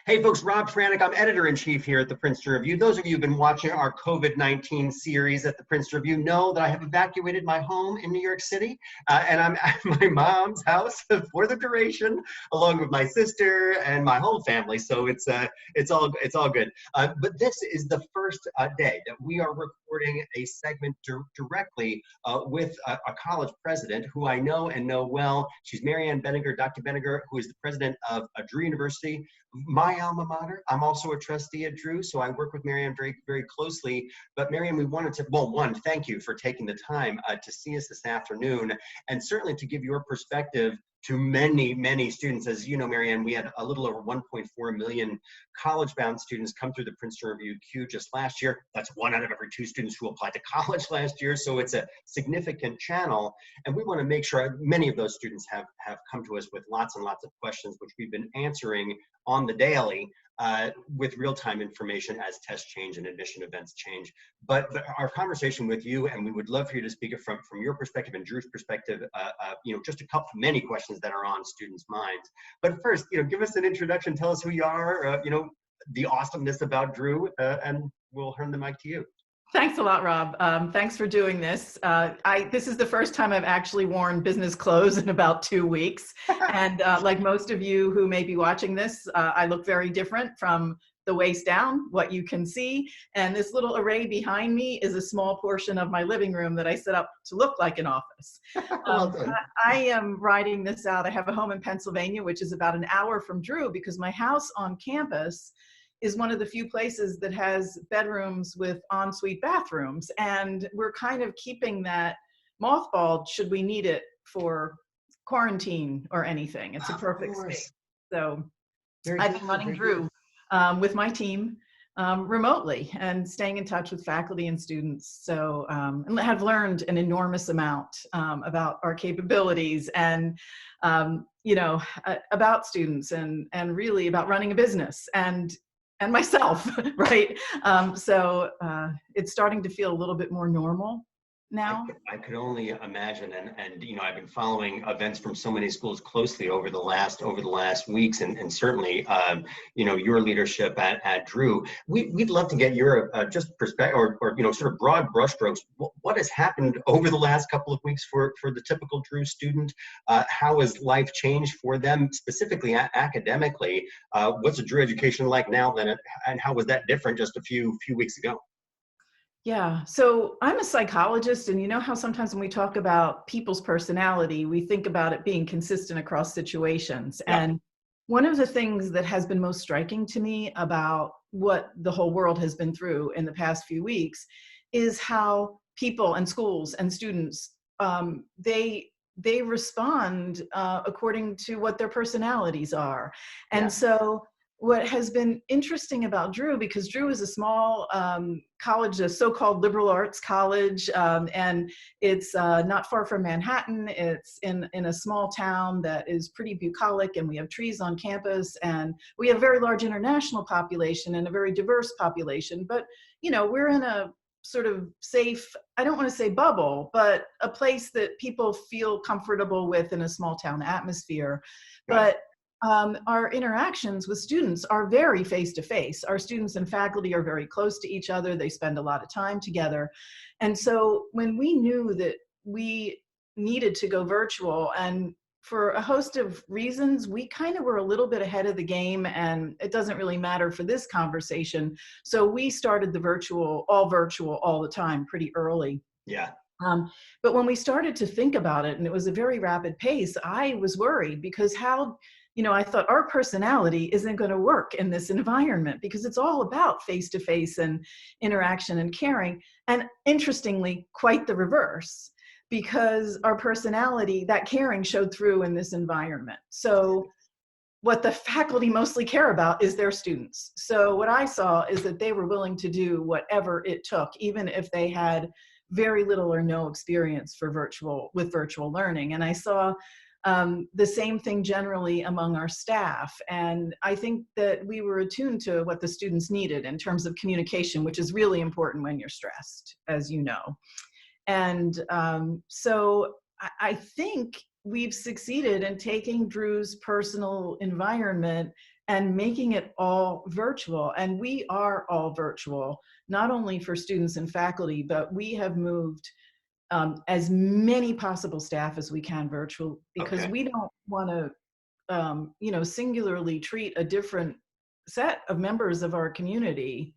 Hey folks, Rob Franek. I'm Editor-in-Chief here at the Princeton Review. Those of you who've been watching our COVID-19 series at the Princeton Review know that I have evacuated my home in New York City, and I'm at my mom's house for the duration, along with my sister and my whole family. So it's all good. But this is the first day that we are recording a segment directly with a college president who I know and know well. She's MaryAnn Baenninger, Dr. Baenninger, who is the president of Drew University, my alma mater. I'm also a trustee at Drew, so I work with MaryAnn very, very closely. But MaryAnn, we wanted to, well, one, thank you for taking the time to see us this afternoon, and certainly to give your perspective to many, many students. As you know, MaryAnn, we had a little over 1.4 million college-bound students come through the Princeton Review queue just last year. That's 1 out of every 2 students who applied to college last year, so it's a significant channel. And we want to make sure many of those students have come to us with lots and lots of questions, which we've been answering on the daily with real-time information as tests change and admission events change. But our conversation with you, and we would love for you to speak from your perspective and Drew's perspective, just many questions that are on students' minds. But first, give us an introduction, tell us who you are, the awesomeness about Drew, and we'll turn the mic to you. Thanks a lot, Rob. Thanks for doing this. This is the first time I've actually worn business clothes in about 2 weeks. And like most of you who may be watching this, I look very different from the waist down, what you can see. And this little array behind me is a small portion of my living room that I set up to look like an office. I am riding this out. I have a home in Pennsylvania, which is about an hour from Drew, because my house on campus is one of the few places that has bedrooms with ensuite bathrooms. And we're kind of keeping that mothballed should we need it for quarantine or anything. It's a perfect space. So I've been running Drew with my team remotely and staying in touch with faculty and students. So and have learned an enormous amount about our capabilities and about students and really about running a business and myself, right? So it's starting to feel a little bit more normal now. I could only imagine, and I've been following events from so many schools closely over the last weeks, and certainly your leadership at Drew. We'd love to get your just perspective or sort of broad brushstrokes. What has happened over the last couple of weeks for the typical Drew student? How has life changed for them, specifically academically? What's a Drew education like now, and how was that different just a few weeks ago? Yeah, so I'm a psychologist, and you know how sometimes when we talk about people's personality, we think about it being consistent across situations. Yeah. And one of the things that has been most striking to me about what the whole world has been through in the past few weeks is how people and schools and students, they respond according to what their personalities are. And so what has been interesting about Drew, because Drew is a small college, a so-called liberal arts college, and it's not far from Manhattan. It's in a small town that is pretty bucolic, and we have trees on campus, and we have a very large international population and a very diverse population. But, we're in a sort of safe, I don't want to say bubble, but a place that people feel comfortable with in a small town atmosphere. Right. But our interactions with students are very face-to-face. Our students and faculty are very close to each other. They spend a lot of time together. And so when we knew that we needed to go virtual, and for a host of reasons, we kind of were a little bit ahead of the game, and it doesn't really matter for this conversation. So we started the all virtual all the time pretty early. Yeah. But when we started to think about it, and it was a very rapid pace, I was worried because I thought our personality isn't going to work in this environment because it's all about face-to-face and interaction and caring. And interestingly, quite the reverse, because our personality, that caring showed through in this environment. So what the faculty mostly care about is their students. So what I saw is that they were willing to do whatever it took, even if they had very little or no experience with virtual learning. And I saw the same thing generally among our staff. And I think that we were attuned to what the students needed in terms of communication, which is really important when you're stressed, as you know. And so I think we've succeeded in taking Drew's personal environment and making it all virtual. And we are all virtual, not only for students and faculty, but we have moved as many possible staff as we can virtual, because we don't want to singularly treat a different set of members of our community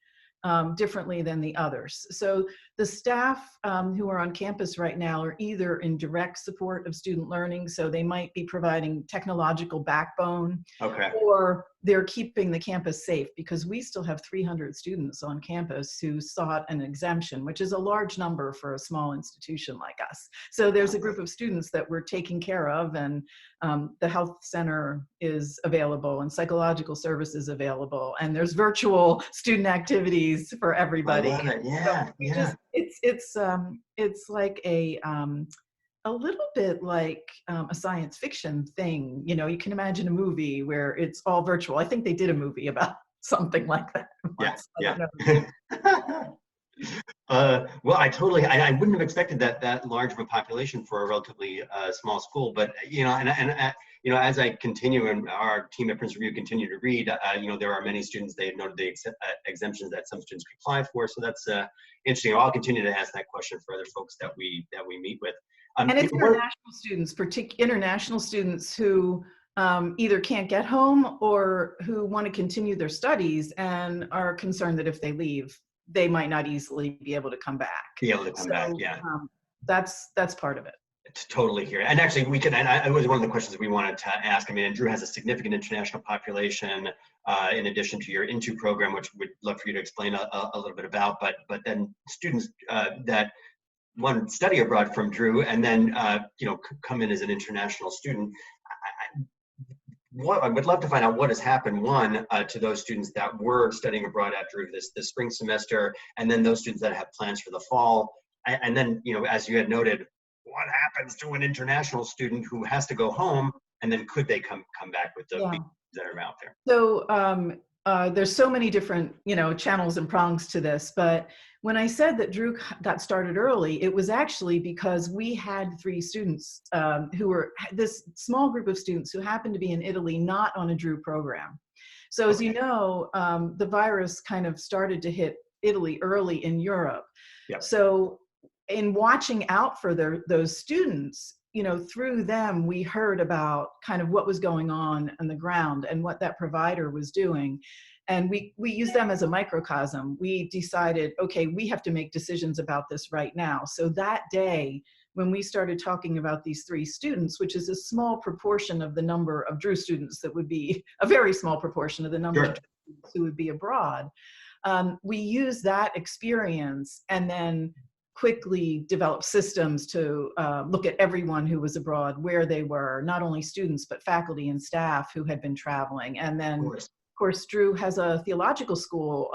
differently than the others. So the staff who are on campus right now are either in direct support of student learning, so they might be providing technological backbone, or they're keeping the campus safe, because we still have 300 students on campus who sought an exemption, which is a large number for a small institution like us. So there's a group of students that we're taking care of, and the health center is available, and psychological services available, and there's virtual student activities for everybody. I love it. Yeah, so yeah. it's like a little bit like a science fiction thing. You can imagine a movie where it's all virtual. I think they did a movie about something like that once. Well, I wouldn't have expected that large of a population for a relatively small school, but as I continue and our team at Prince Review continue to read, there are many students, they have noted the exemptions that some students could apply for. So that's interesting. I'll continue to ask that question for other folks that we meet with. And it's international students who either can't get home or who want to continue their studies and are concerned that if they leave, they might not easily be able to come back. That's part of it. It's totally here. And actually it was one of the questions we wanted to ask. I mean, Drew has a significant international population in addition to your Into program, which we'd love for you to explain a little bit about, but then students that want to study abroad from Drew and then come in as an international student. I would love to find out what has happened, one, to those students that were studying abroad at Drew this spring semester, and then those students that have plans for the fall. And then, as you had noted, what happens to an international student who has to go home, and then could they come back with the visas that are out there? So there's so many different, channels and prongs to this, but when I said that Drew got started early, it was actually because we had 3 students who were this small group of students who happened to be in Italy, not on a Drew program. So as you know, the virus kind of started to hit Italy early in Europe. Yep. So in watching out for those students, through them, we heard about kind of what was going on the ground and what that provider was doing. And we used them as a microcosm. We decided, okay, we have to make decisions about this right now. So that day, when we started talking about these 3 students, which is a small proportion of the number of Drew students, that would be a very small proportion of the number of Drew students who would be abroad, we used that experience and then quickly develop systems to look at everyone who was abroad, where they were, not only students, but faculty and staff who had been traveling. And then, of course, Drew has a theological school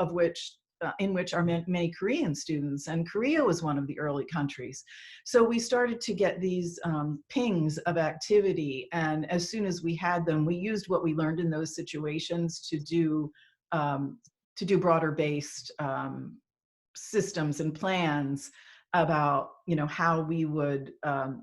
in which are many Korean students, and Korea was one of the early countries. So we started to get these pings of activity, and as soon as we had them, we used what we learned in those situations to do broader-based systems and plans about how we would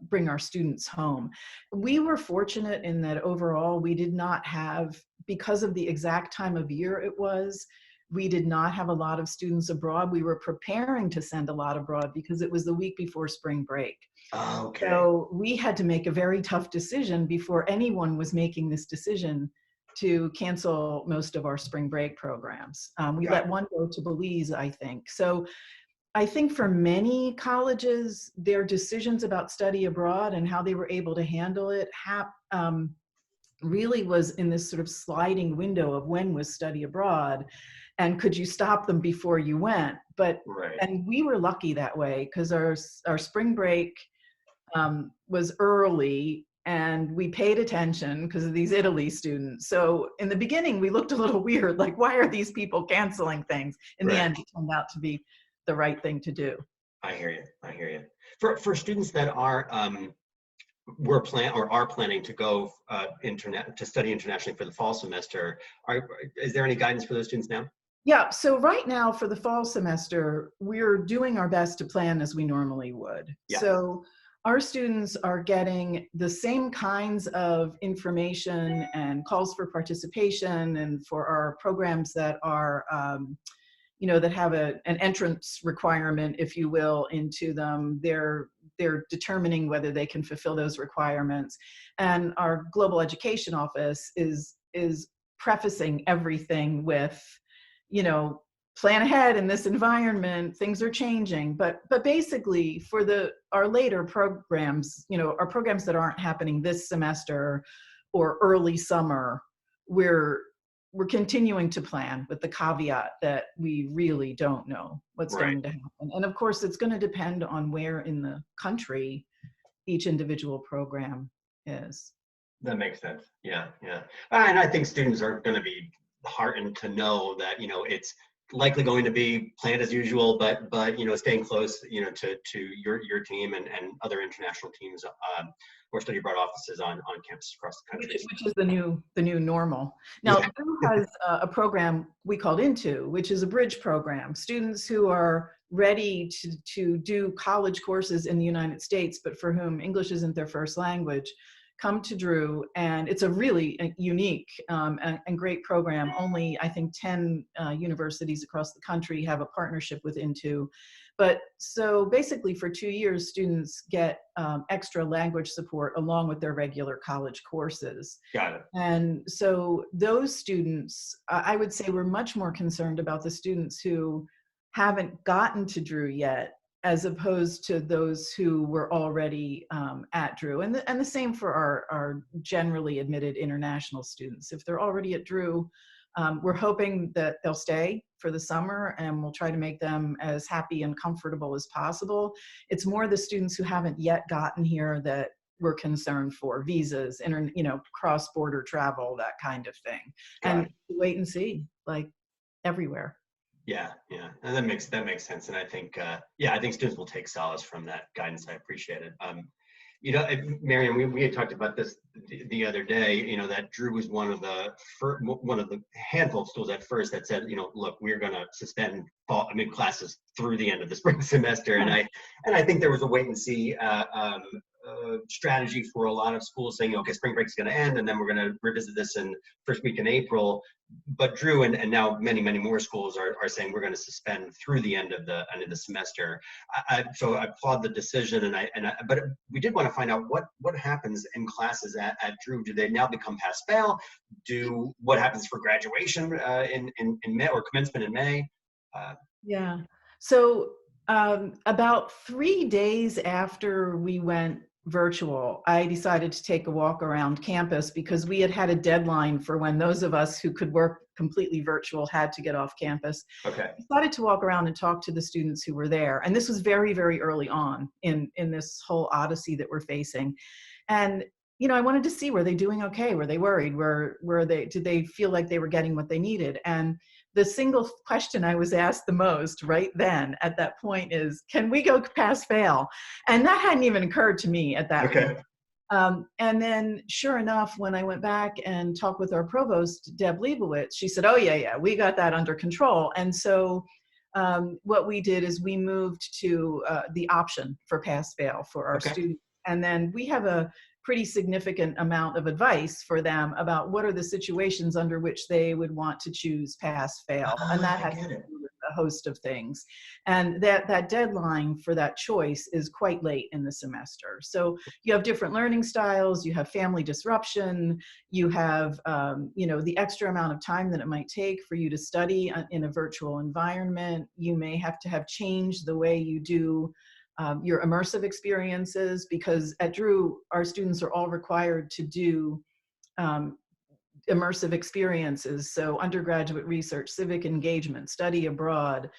bring our students home. We were fortunate in that overall we did not have, because of the exact time of year it was, we did not have a lot of students abroad. We were preparing to send a lot abroad because it was the week before spring break. So we had to make a very tough decision before anyone was making this decision to cancel most of our spring break programs. We let one go to Belize, I think. So I think for many colleges, their decisions about study abroad and how they were able to handle it really was in this sort of sliding window of when was study abroad and could you stop them before you went. And we were lucky that way because our spring break was early and we paid attention because of these Italy students. So in the beginning, we looked a little weird, like, why are these people canceling things? In the end, it turned out to be the right thing to do. I hear you. For students that are planning to go to study internationally for the fall semester, is there any guidance for those students now? Yeah, so right now for the fall semester, we're doing our best to plan as we normally would. So our students are getting the same kinds of information and calls for participation, and for our programs that are, that have an entrance requirement, if you will, into them. They're determining whether they can fulfill those requirements. And our global education office is prefacing everything with, plan ahead in this environment, things are changing. But basically for our later programs, our programs that aren't happening this semester or early summer, we're continuing to plan with the caveat that we really don't know what's going to happen. And of course, it's going to depend on where in the country each individual program is. That makes sense. Yeah. And I think students are going to be heartened to know that, it's likely going to be planned as usual, but staying close, to your team and other international teams or study abroad offices on campus across the country. Which is the new normal. Now, Drew has a program we called Into, which is a bridge program. Students who are ready to do college courses in the United States, but for whom English isn't their first language, come to Drew, and it's a really unique and great program. Only, I think, 10 universities across the country have a partnership with Into. But so basically for 2 years, students get extra language support along with their regular college courses. Got it. And so those students, I would say we're much more concerned about the students who haven't gotten to Drew yet, as opposed to those who were already at Drew. And the same for our generally admitted international students. If they're already at Drew, we're hoping that they'll stay for the summer, and we'll try to make them as happy and comfortable as possible. It's more the students who haven't yet gotten here that we're concerned for: visas, cross-border travel, that kind of thing. And wait and see, like everywhere. Yeah, and that makes sense. And I think, I think students will take solace from that guidance. I appreciate it. MaryAnn, we had talked about this the other day, that Drew was one of the handful of schools at first that said, look, we're going to suspend classes through the end of the spring semester. And I think there was a wait and see strategy for a lot of schools saying, okay, spring break is going to end, and then we're going to revisit this in first week in April. But Drew and now many more schools are saying we're going to suspend through the end of the semester. So I applaud the decision, but we did want to find out what happens in classes at Drew. Do they now become PassFail? What happens for graduation in May, or commencement in May? So about 3 days after we went virtual, I decided to take a walk around campus, because we had a deadline for when those of us who could work completely virtual had to get off campus. Okay. I decided to walk around and talk to the students who were there. And this was very, very early on in this whole odyssey that we're facing. And, I wanted to see, were they doing okay? Were they worried? Did they feel like they were getting what they needed? And the single question I was asked the most right then at that point is, can we go PassFail? And that hadn't even occurred to me at that point. And then sure enough, when I went back and talked with our provost, Deb Leibowitz, she said, oh yeah, we got that under control. And so what we did is we moved to the option for PassFail for our students. And then we have a pretty significant amount of advice for them about what are the situations under which they would want to choose PassFail. And that has to do with a host of things. And that deadline for that choice is quite late in the semester. So you have different learning styles, you have family disruption, you have the extra amount of time that it might take for you to study in a virtual environment. You may have to have changed the way you do your immersive experiences, because at Drew, our students are all required to do immersive experiences. So undergraduate research, civic engagement, study abroad,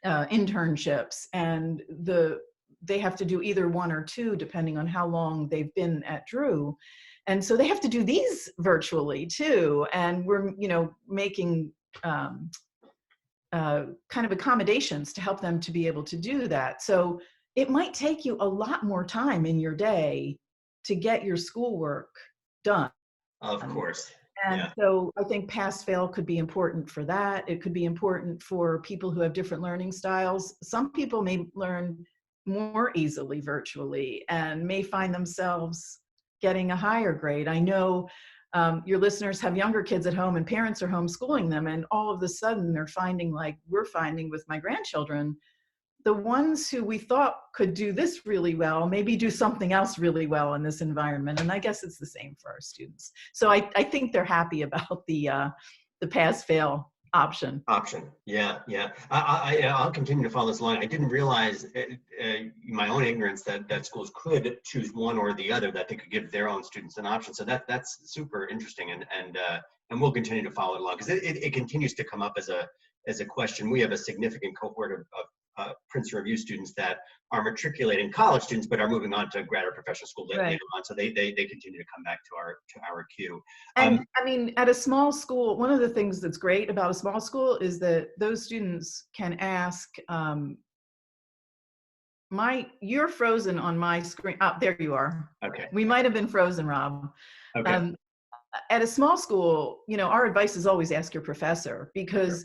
internships, and they have to do either one or two depending on how long they've been at Drew. And so they have to do these virtually too. And we're, making kind of accommodations to help them to be able to do that. So it might take you a lot more time in your day to get your schoolwork done. Of course. And so I think PassFail could be important for that. It could be important for people who have different learning styles. Some people may learn more easily virtually and may find themselves getting a higher grade. I know your listeners have younger kids at home and parents are homeschooling them, and all of a sudden they're finding, like we're finding with my grandchildren, the ones who we thought could do this really well, maybe do something else really well in this environment. And I guess it's the same for our students. So I think they're happy about the pass-fail option. Yeah. I'll continue to follow this along. I didn't realize my own ignorance that schools could choose one or the other, that they could give their own students an option. So that's super interesting, and we'll continue to follow it along, because it continues to come up as a question. We have a significant cohort of Princeton Review students that are matriculating college students, but are moving on to grad or professional school later on. So they continue to come back to our queue. And I mean, at a small school, one of the things that's great about a small school is that those students can ask, you're frozen on my screen. Oh, there you are. Okay. We might have been frozen, Rob. Okay. At a small school, our advice is always ask your professor, because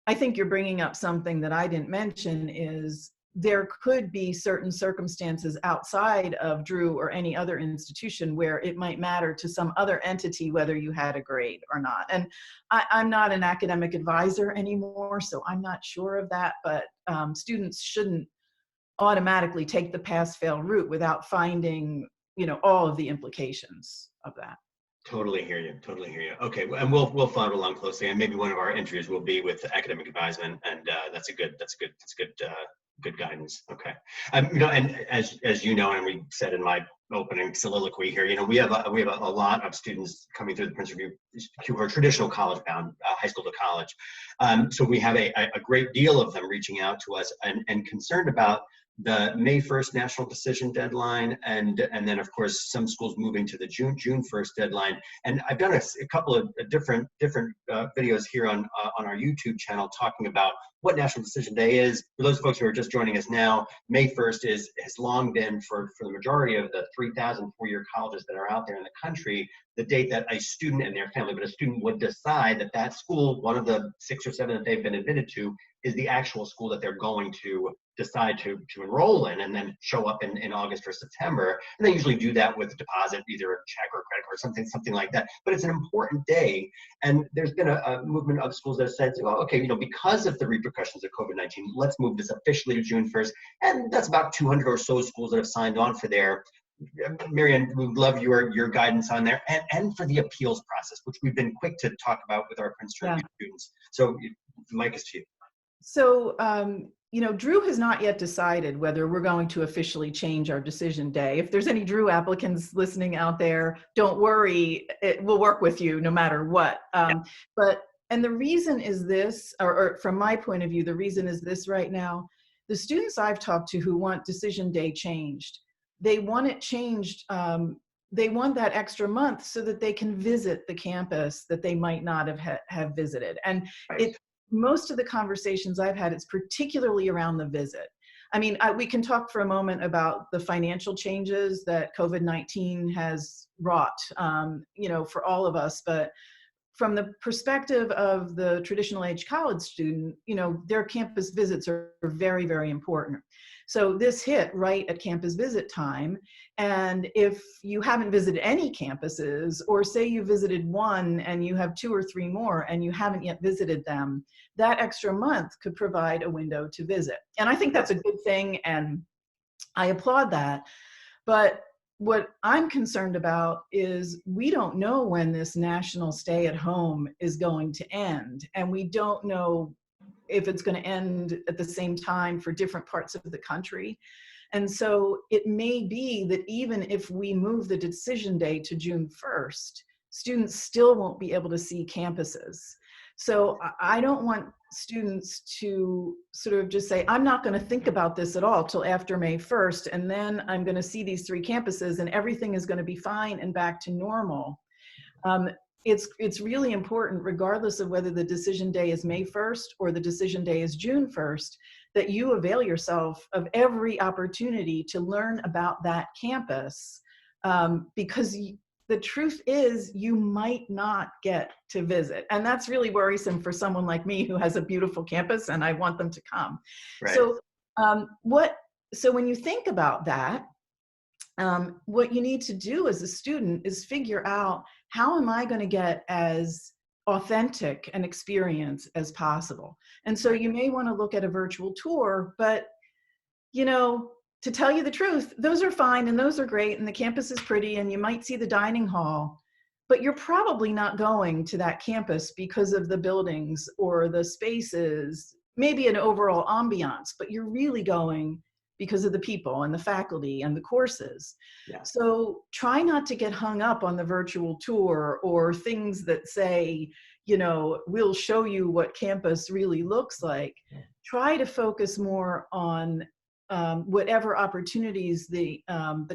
I think you're bringing up something that I didn't mention, is there could be certain circumstances outside of Drew or any other institution where it might matter to some other entity whether you had a grade or not. And I'm not an academic advisor anymore, so I'm not sure of that, but students shouldn't automatically take the pass-fail route without finding, all of the implications of that. Totally hear you. Okay, and we'll follow along closely, and maybe one of our interviews will be with academic advisement, and that's good guidance. Okay, and as you know, and we said in my opening soliloquy here, we have a lot of students coming through the Princeton Review who are traditional college-bound, high school to college. So we have a great deal of them reaching out to us and concerned about the May 1st national decision deadline, and then of course some schools moving to the June 1st deadline. And I've done a couple of different videos here on our YouTube channel talking about what National Decision Day is. For those folks who are just joining us now, May 1st has long been, for the majority of the 3,000 four-year colleges that are out there in the country, the date that a student and their family, but a student would decide that school, one of the 6 or 7 that they've been admitted to, is the actual school that they're going to decide to enroll in, and then show up in August or September. And they usually do that with a deposit, either a check or a credit card, something like that. But it's an important day. And there's been a movement of schools that have said, oh, okay, because of the repercussions of COVID-19, let's move this officially to June 1st. And that's about 200 or so schools that have signed on for there. MaryAnn, we would love your guidance on there, and for the appeals process, which we've been quick to talk about with our Princeton Review students. So the mic is to you. So, Drew has not yet decided whether we're going to officially change our decision day. If there's any Drew applicants listening out there, don't worry, we'll work with you no matter what. And the reason is this, or from my point of view, the reason is this right now. The students I've talked to who want decision day changed, they want it changed. They want that extra month so that they can visit the campus that they might not have visited. And most of the conversations I've had, it's particularly around the visit. I mean, we can talk for a moment about the financial changes that COVID-19 has wrought, for all of us. But from the perspective of the traditional age college student, their campus visits are very, very important. So this hit right at campus visit time. And if you haven't visited any campuses, or say you visited one and you have 2 or 3 more and you haven't yet visited them, that extra month could provide a window to visit. And I think that's a good thing, and I applaud that. But what I'm concerned about is we don't know when this national stay at home is going to end, and we don't know if it's going to end at the same time for different parts of the country. And so it may be that even if we move the decision day to June 1st, students still won't be able to see campuses. So I don't want students to sort of just say, I'm not going to think about this at all till after May 1st, and then I'm going to see these 3 campuses and everything is going to be fine and back to normal. It's really important, regardless of whether the decision day is May 1st or the decision day is June 1st, that you avail yourself of every opportunity to learn about that campus, because the truth is you might not get to visit. And that's really worrisome for someone like me who has a beautiful campus and I want them to come. Right. So what so when you think about that, what you need to do as a student is figure out, how am I going to get as authentic an experience as possible? And so you may want to look at a virtual tour, but, you know, to tell you the truth, those are fine and those are great and the campus is pretty and you might see the dining hall, but you're probably not going to that campus because of the buildings or the spaces, maybe an overall ambiance, but you're really going because of the people and the faculty and the courses. Yeah. So try not to get hung up on the virtual tour or things that say, you know, we'll show you what campus really looks like. Try to focus more on whatever opportunities the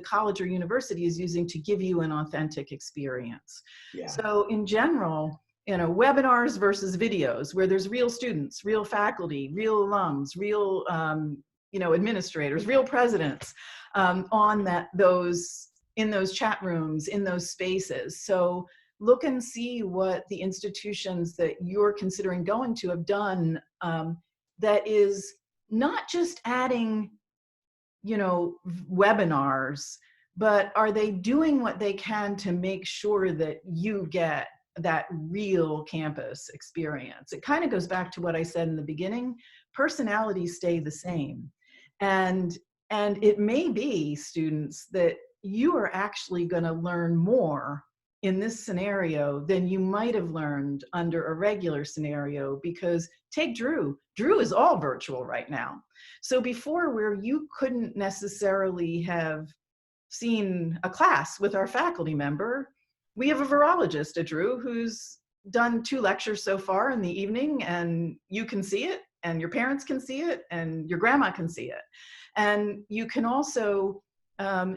college or university is using to give you an authentic experience. Yeah. So in general, you know, webinars versus videos where there's real students, real faculty, real alums, real you know, administrators, real presidents on in those chat rooms, in those spaces. So look and see what the institutions that you're considering going to have done that is not just adding, you know, webinars, but are they doing what they can to make sure that you get that real campus experience? It kind of goes back to what I said in the beginning. Personalities stay the same. And it may be, students, that you are actually going to learn more in this scenario than you might have learned under a regular scenario, because take Drew. Drew is all virtual right now. So before, where you couldn't necessarily have seen a class with our faculty member, we have a virologist at Drew who's done 2 lectures so far in the evening, and you can see it, and your parents can see it, and your grandma can see it. And you can also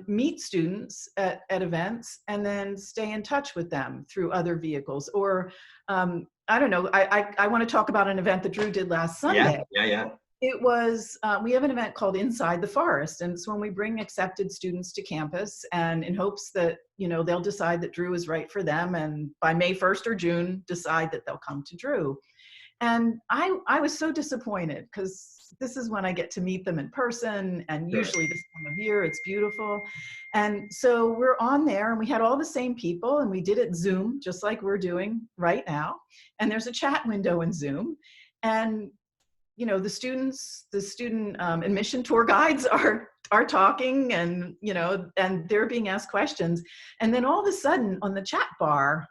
meet students at events and then stay in touch with them through other vehicles. Or I don't know, I want to talk about an event that Drew did last Sunday. Yeah. It was, we have an event called Inside the Forest, and it's when we bring accepted students to campus, and in hopes that, you know, they'll decide that Drew is right for them, and by May 1st or June, decide that they'll come to Drew. And I was so disappointed, because this is when I get to meet them in person, and usually this time of year, it's beautiful. And so we're on there, and we had all the same people, and we did it Zoom, just like we're doing right now. And there's a chat window in Zoom. And you know, the student admission tour guides are talking, and, you know, and they're being asked questions. And then all of a sudden on the chat bar,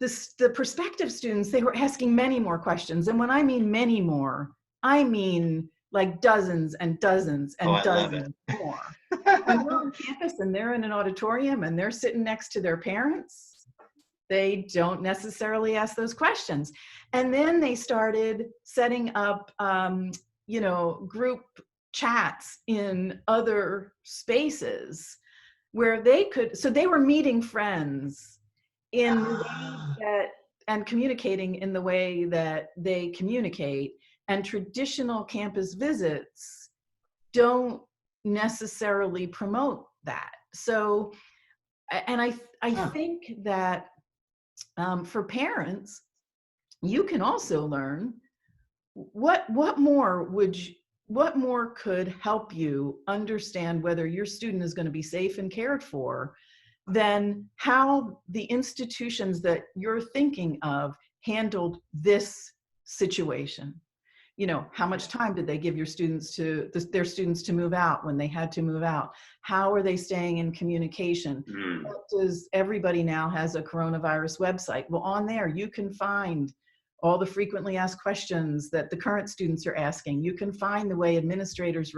the prospective students, they were asking many more questions. And when I mean many more, I mean like dozens and dozens and dozens more. When they're on campus and they're in an auditorium and they're sitting next to their parents, they don't necessarily ask those questions. And then they started setting up, you know, group chats in other spaces where they could, so they were meeting friends in the way that, and communicating in the way that they communicate. And traditional campus visits don't necessarily promote that. So, and I think that for parents, you can also learn what more could help you understand whether your student is going to be safe and cared for than how the institutions that you're thinking of handled this situation. You know, how much time did they give their students to move out when they had to move out? How are they staying in communication? What does everybody now has a coronavirus website? Well, on there, you can find all the frequently asked questions that the current students are asking. You can find the way administrators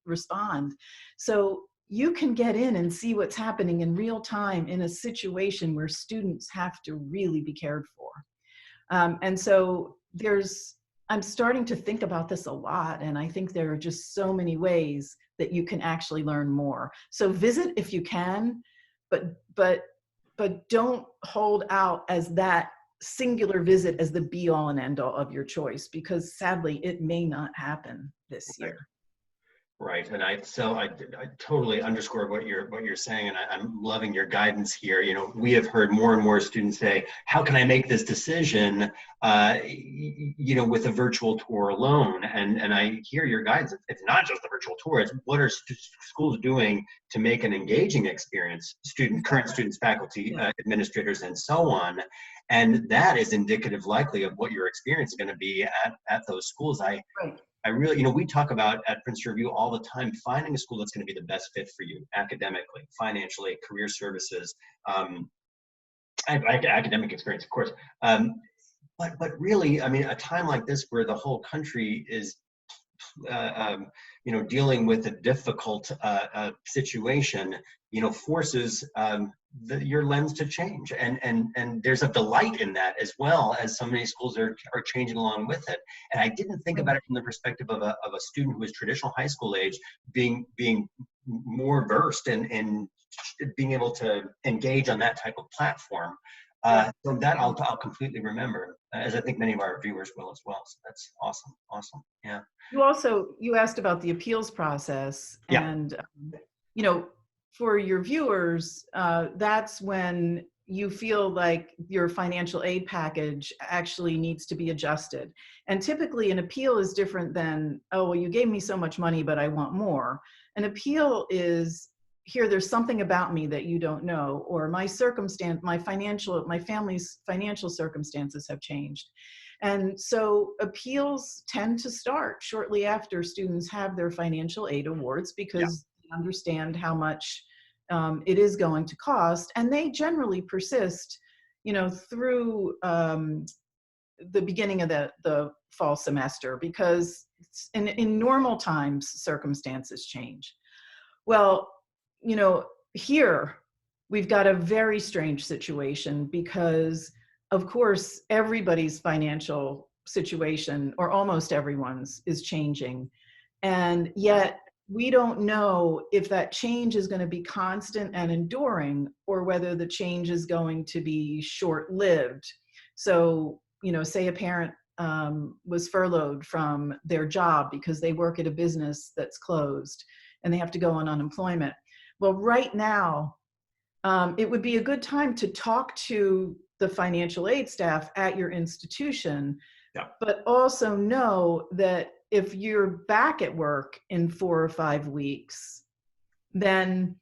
respond. So you can get in and see what's happening in real time in a situation where students have to really be cared for. And so I'm starting to think about this a lot, and I think there are just so many ways that you can actually learn more. So visit if you can, but don't hold out as that singular visit as the be all and end all of your choice, because sadly it may not happen this year. Right, and I totally underscore what you're saying, and I'm loving your guidance here. You know, we have heard more and more students say, "How can I make this decision?" You know, with a virtual tour alone, and I hear your guidance. It's not just the virtual tour; it's what are schools doing to make an engaging experience, current students, faculty, administrators, and so on. And that is indicative, likely, of what your experience is going to be at those schools. Right. I really, you know, we talk about at Princeton Review all the time, finding a school that's going to be the best fit for you academically, financially, career services, academic experience, of course. But really, I mean, a time like this where the whole country is, you know, dealing with a difficult situation, you know, forces your lens to change, and there's a delight in that, as well as so many schools are changing along with it. And I didn't think about it from the perspective of a student who is traditional high school age being more versed in being able to engage on that type of platform. So that I'll completely remember, as I think many of our viewers will as well. So that's awesome. Yeah. You asked about the appeals process, Yeah. and you know, for your viewers, that's when you feel like your financial aid package actually needs to be adjusted. And typically an appeal is different than, oh, well, you gave me so much money, but I want more. An appeal is, here, there's something about me that you don't know, or my family's financial circumstances have changed. And so appeals tend to start shortly after students have their financial aid awards, because they understand how much it is going to cost, and they generally persist, you know, through the beginning of the fall semester, because in normal times circumstances change. Well, you know, here we've got a very strange situation, because of course everybody's financial situation, or almost everyone's, is changing, and yet we don't know if that change is going to be constant and enduring, or whether the change is going to be short-lived. So, you know, say a parent was furloughed from their job because they work at a business that's closed and they have to go on unemployment. Well, right now, it would be a good time to talk to the financial aid staff at your institution, but also know that if you're back at work in 4 or 5 weeks, then,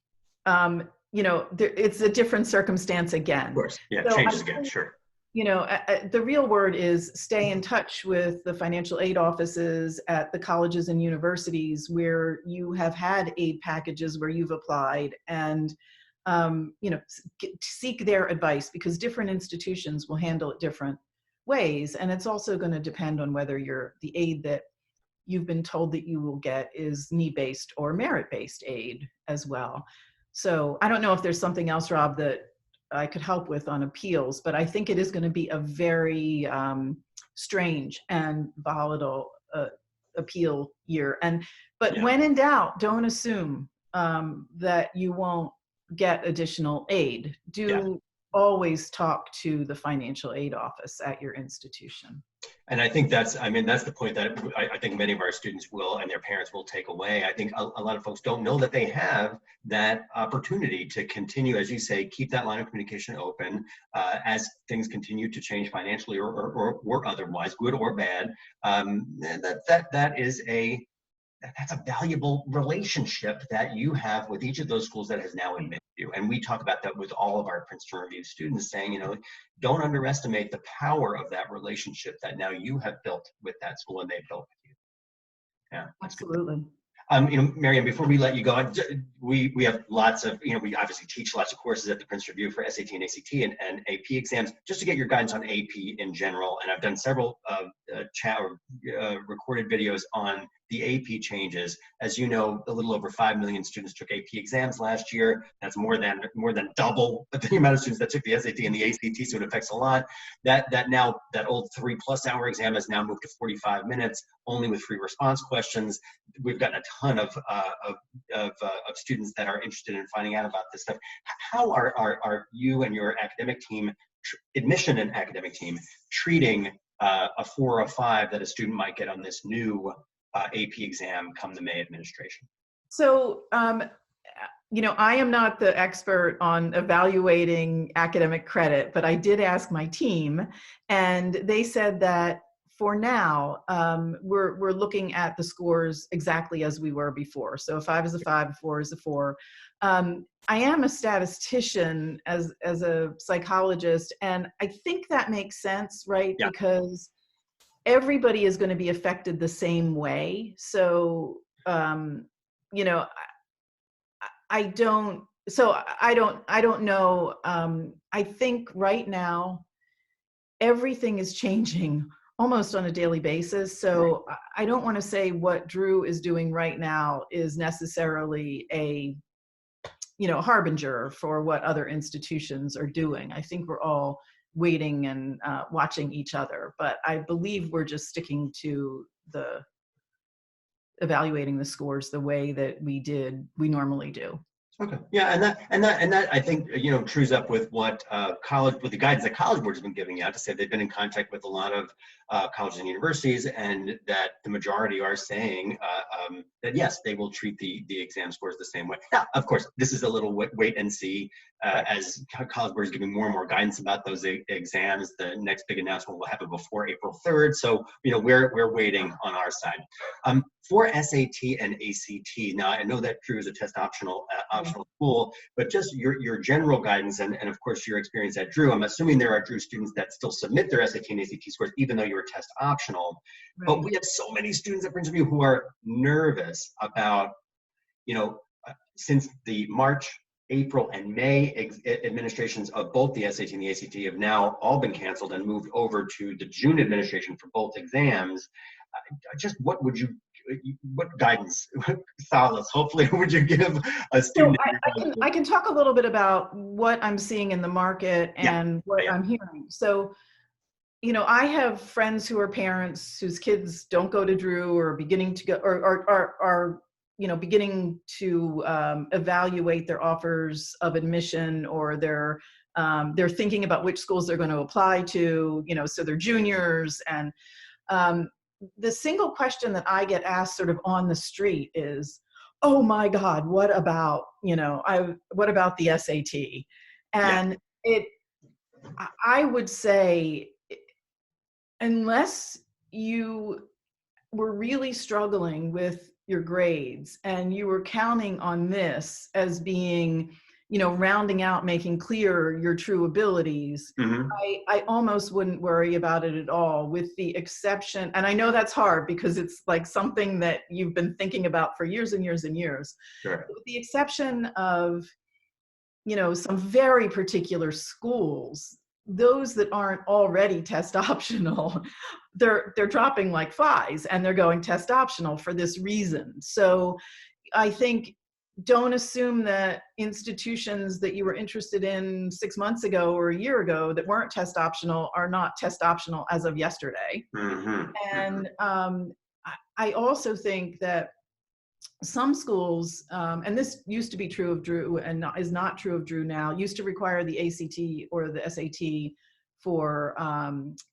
you know, it's a different circumstance again. Of course, yeah, so changes again, sure. You know, the real word is stay in touch with the financial aid offices at the colleges and universities where you have had aid packages where you've applied, and you know, seek their advice, because different institutions will handle it different ways. And it's also going to depend on whether the aid that you've been told that you will get is need-based or merit-based aid as well. So I don't know if there's something else, Rob, that I could help with on appeals, but I think it is going to be a very strange and volatile appeal year. But when in doubt, don't assume that you won't get additional aid. Always talk to the financial aid office at your institution. And I think that's the point that I think many of our students will, and their parents will, take away. I think a lot of folks don't know that they have that opportunity to continue, as you say, keep that line of communication open as things continue to change financially or otherwise, good or bad. That's a valuable relationship that you have with each of those schools that has now admitted you. And we talk about that with all of our Princeton Review students, saying, you know, don't underestimate the power of that relationship that now you have built with that school and they've built with you. Yeah, absolutely. You know, MaryAnn, before we let you go, we have lots of, you know, we obviously teach lots of courses at the Princeton Review for SAT and ACT and AP exams, just to get your guidance on AP in general. And I've done several recorded videos on the AP changes. As you know, a little over 5 million students took AP exams last year. That's more than double the amount of students that took the SAT and the ACT, so it affects a lot. That old 3+ hour exam has now moved to 45 minutes, only with free response questions. We've gotten a ton of students that are interested in finding out about this stuff. How are you and your academic team, admission and academic team, treating a 4 or 5 that a student might get on this new AP exam come the May administration? So, I am not the expert on evaluating academic credit, but I did ask my team, and they said that for now, we're looking at the scores exactly as we were before. So a 5 is a 5, a 4 is a 4. I am a statistician as a psychologist, and I think that makes sense, right? Yeah. Because everybody is going to be affected the same way. So, you know, I don't, so I don't know. I think right now, everything is changing almost on a daily basis. So I don't want to say what Drew is doing right now is necessarily a, harbinger for what other institutions are doing. I think we're all waiting and watching each other, but I believe we're just sticking to the evaluating the scores the way that we normally do. Okay. Yeah, and that I think trues up with what with the guidance that College Board has been giving out, to say they've been in contact with a lot of colleges and universities, and that the majority are saying that yes, they will treat the exam scores the same way. Now, of course, this is a little wait and see as College Board is giving more and more guidance about those exams. The next big announcement will happen before April 3rd, so we're waiting on our side. For SAT and ACT, now I know that Drew is a test optional school, but just your general guidance and of course your experience at Drew, I'm assuming there are Drew students that still submit their SAT and ACT scores even though you're test optional. Right. But we have so many students at Prince of View who are nervous about, since the March, April, and May administrations of both the SAT and the ACT have now all been canceled and moved over to the June administration for both exams. Just what guidance, solace, hopefully, would you give a student? So I can talk a little bit about what I'm seeing in the market and what I'm hearing. So, I have friends who are parents whose kids don't go to Drew or are beginning to go, or are beginning to evaluate their offers of admission, or they're thinking about which schools they're going to apply to, so they're juniors. And the single question that I get asked sort of on the street is, oh my God, what about the SAT? And I would say, unless you were really struggling with your grades and you were counting on this as being, rounding out, making clear your true abilities, mm-hmm. I almost wouldn't worry about it at all, with the exception, and I know that's hard because it's like something that you've been thinking about for years and years and years. Sure. With the exception of, some very particular schools, those that aren't already test optional, they're dropping like flies and they're going test optional for this reason. So I think, don't assume that institutions that you were interested in 6 months ago or a year ago that weren't test optional are not test optional as of yesterday. Mm-hmm. And I also think that some schools, and this used to be true of Drew and is not true of Drew now, used to require the ACT or the SAT for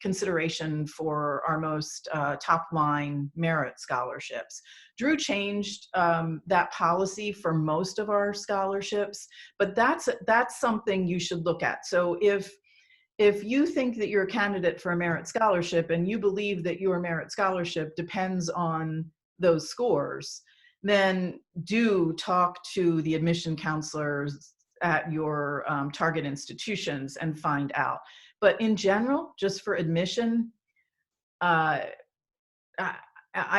consideration for our most top line merit scholarships. Drew changed that policy for most of our scholarships, but that's something you should look at. So if you think that you're a candidate for a merit scholarship and you believe that your merit scholarship depends on those scores, then do talk to the admission counselors at your target institutions and find out. But in general, just for admission, I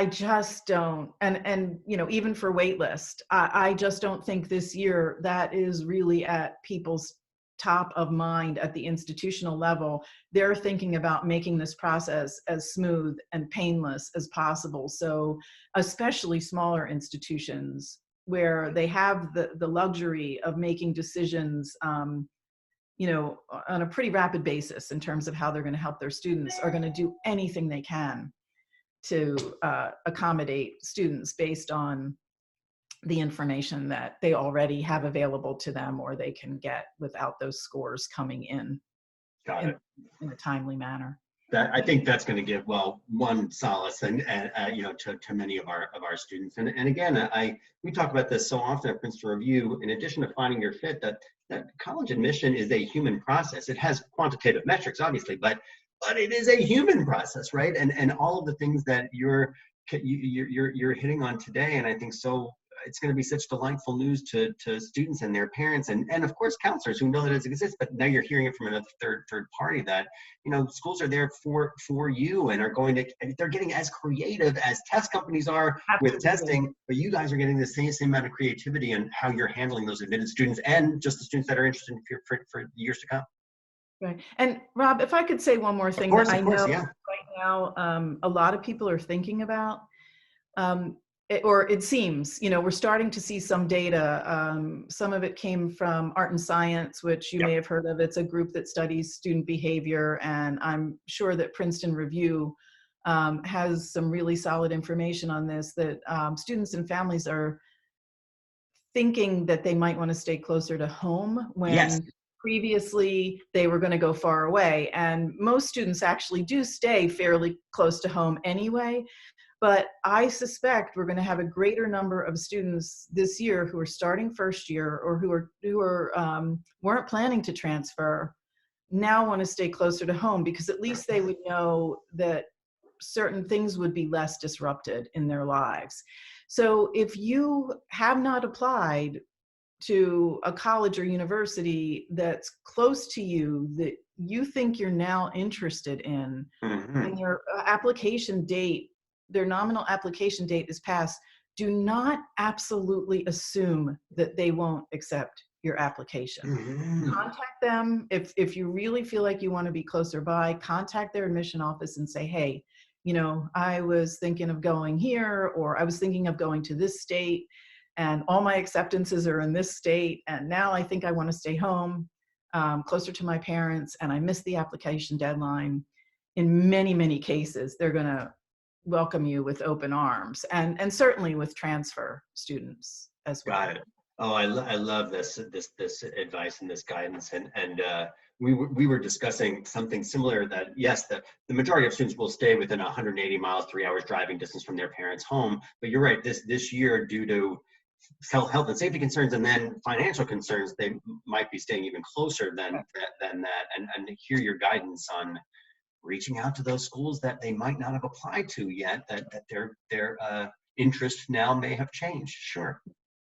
just don't, and even for waitlist, I just don't think this year that is really at people's top of mind at the institutional level. They're thinking about making this process as smooth and painless as possible. So especially smaller institutions where they have the luxury of making decisions on a pretty rapid basis in terms of how they're going to help their students, are going to do anything they can to accommodate students based on the information that they already have available to them or they can get without those scores coming in a timely manner. I think that's going to give, well, one solace and you know, to many of our students. And again, we talk about this so often at Princeton Review. In addition to finding your fit, that college admission is a human process. It has quantitative metrics, obviously, but it is a human process, right? And all of the things that you're hitting on today, and I think so. It's going to be such delightful news to students and their parents, and of course counselors who know that it exists. But now you're hearing it from another third party that, you know, schools are there for you and are going to, they're getting as creative as test companies are with testing, but you guys are getting the same amount of creativity in how you're handling those admitted students and just the students that are interested for years to come. Right. And Rob, if I could say one more thing that I know right now, a lot of people are thinking about. Or it seems, you know, we're starting to see some data. Some of it came from Art and Science, which you may have heard of. It's a group that studies student behavior, and I'm sure that Princeton Review has some really solid information on this, that students and families are thinking that they might want to stay closer to home when previously they were going to go far away. And most students actually do stay fairly close to home anyway. But I suspect we're going to have a greater number of students this year who are starting first year or who weren't planning to transfer, now want to stay closer to home, because at least they would know that certain things would be less disrupted in their lives. So if you have not applied to a college or university that's close to you that you think you're now interested in, and your application date, their nominal application date is passed, do not absolutely assume that they won't accept your application. Contact them. If you really feel like you want to be closer by, contact their admission office and say, hey, you know, I was thinking of going here, or I was thinking of going to this state, and all my acceptances are in this state, and now I think I want to stay home, closer to my parents, and I missed the application deadline. In many, many cases, they're going to welcome you with open arms, and certainly with transfer students as well. Got it. Oh, I love this advice and this guidance, and we were discussing something similar, that yes, the majority of students will stay within 180 miles, 3 hours driving distance from their parents' home. But you're right, this year, due to health and safety concerns and then financial concerns, they might be staying even closer than that. And to hear your guidance on reaching out to those schools that they might not have applied to yet, that their interest now may have changed. Sure.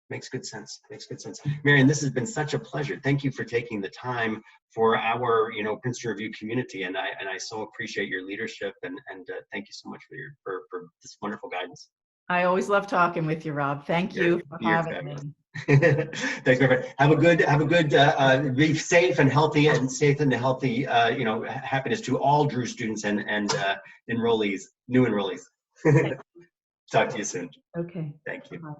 Makes good sense. Makes good sense. MaryAnn, this has been such a pleasure. Thank you for taking the time for our, you know, Princeton Review community, and I so appreciate your leadership, and thank you so much for this wonderful guidance. I always love talking with you, Rob. Thank you for having me. Thanks, Mary. Have a good, be safe and healthy, and you know, happiness to all Drew students and enrollees, new enrollees. Talk to you soon. Okay. Thank you. Bye.